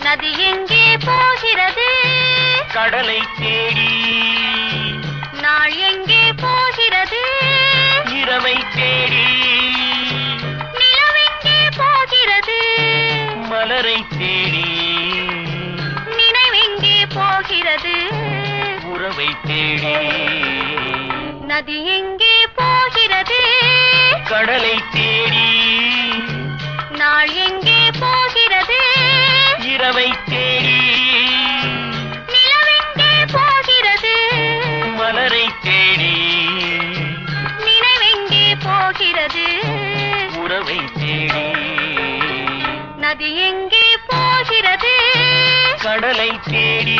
நதி எங்கே போகிறது? கடலை தேடி. நாள் எங்கே போகிறது? இரவை தேடி. நிலவெங்கே போகிறது? மலரை தேடி. நினைவெங்கே போகிறது? உறவை தேடி. நதி எங்கே போகிறது? கடலை தேடி. நாள் எங்கே போகிறது? இரவை தேடி. நிலவெங்கே போகிறது? மலரை தேடி. நினைவெங்கே போகிறது? உறவை தேடி. நதி எங்கே போகிறது? கடலை தேடி.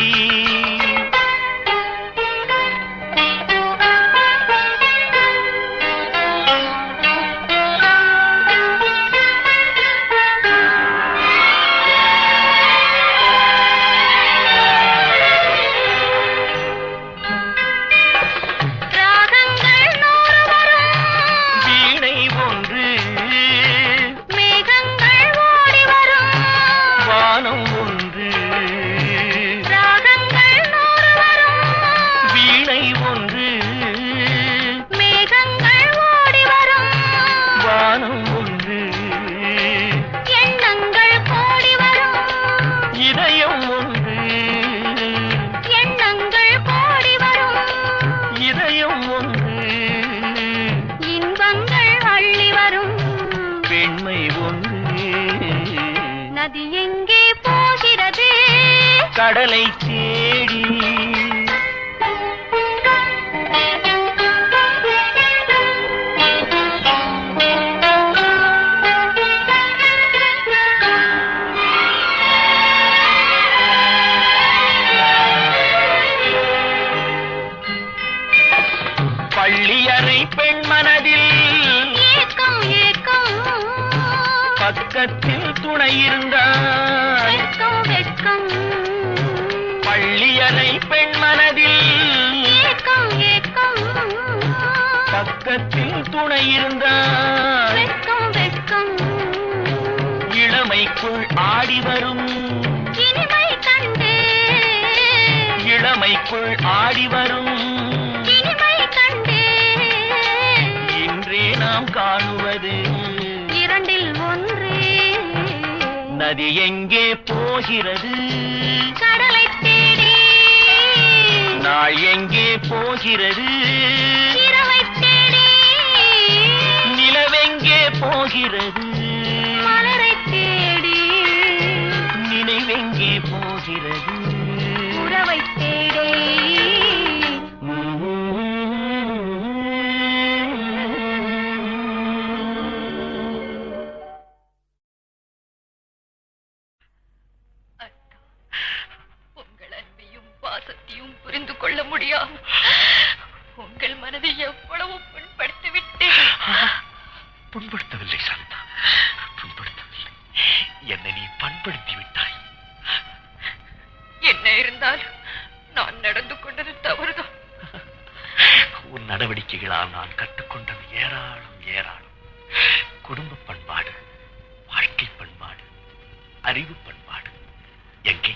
நதி எங்கே போகிறது? கடலை தேடி. பள்ளியறை பெண் மனதில் ஏக்கம் ஏக்கம். பக்கத்தில் துணை இருந்தால் வெட்கம். பள்ளியறை பெண் மனதில் ஏக்கம் ஏக்கம். பக்கத்தில் துணை இருந்தால் வெட்கம். இளமைக்குள் ஆடி வரும் இனிமை கண்டு. இளமைக்குள் ஆடி வரும் இனிமை கண்டு. இன்றே நாம் காணுவது இரண்டில் ஒன்று. நதி எங்கே போகிறது? கடலை தேடி. நாள் எங்கே போகிறது? இரவை தேடி. நிலவெங்கே போகிறது? மலரை தேடி. நினைவெங்கே போகிறது? உறவை தேடி. உங்கள் அன்பையும் பாசத்தையும் புரிந்து கொள்ள முடியாது. உங்கள் மனதை எவ்வளவு புண்படுத்தி விட்டேன். புண்படுத்தவில்லை சாந்தா, புண்படுத்தவில்லை. என்னை நீ பண்படுத்தி விட்டாய். என்ன இருந்தாலும் நான் நடந்து கொண்டது தவறுதான். உன் நடவடிக்கைகளால் நான் கற்றுக்கொண்டது ஏராளம் ஏராளம். குடும்ப பண்பாடு, வாழ்க்கை பண்பாடு, அறிவு பண்பாடு. எங்கே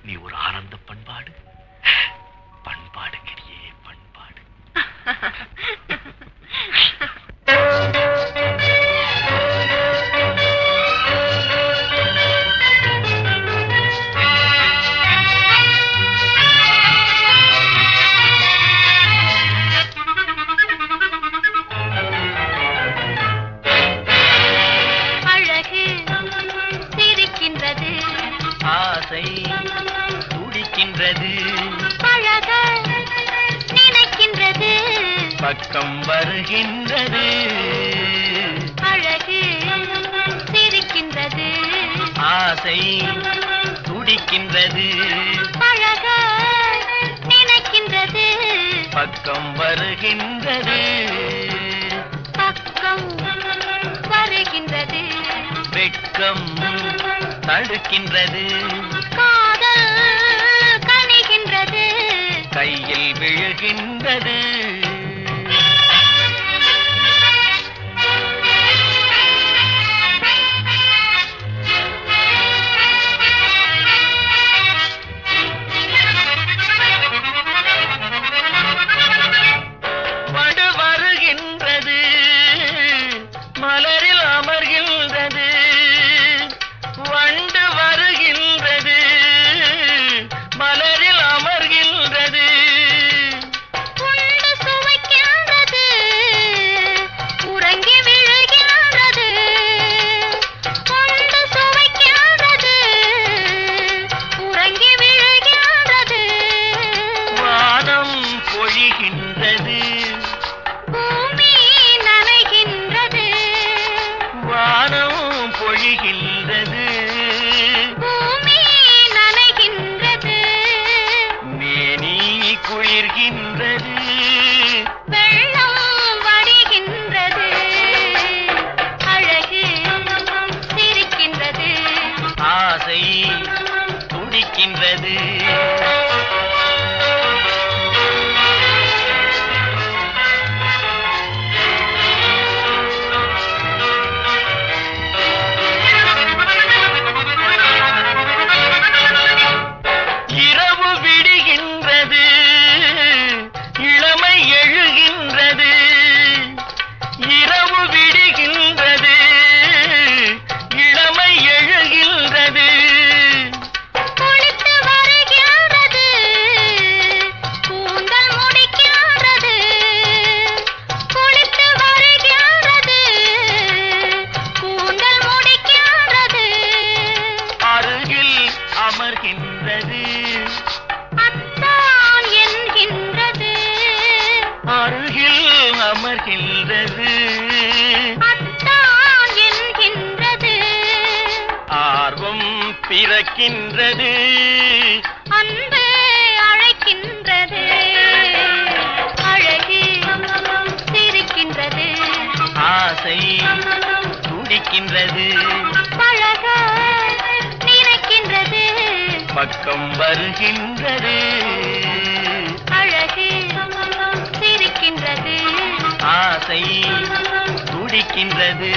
நீ ஒரு ஆனந்த பண்பாடு. பண்பாடு கிரியே பண்பாடு. அழகு சிரிக்கின்றது. ஆசை துடிக்கின்றது. பழக நினைக்கின்றது. பக்கம் வருகின்றது. அழகு சிரிக்கின்றது. ஆசை துடிக்கின்றது. பழக நினைக்கின்றது. பக்கம் வருகின்றது. பக்கம் வருகின்றது. வெட்கம் தடுக்கின்றது. காதல் கனிகின்றது. கையில் விழுகின்றது. வருகின்றது. அத்தான் என்கின்றது. ஆர்வம் பிறக்கின்றது. அன்பு அழைக்கின்றது. அழகு சிரிக்கின்றது. ஆசை துடிக்கின்றது. பழக நினைக்கின்றது. பக்கம் வருகின்றது. அழகு சிரிக்கின்றது. ஆசை துடிக்கின்றது.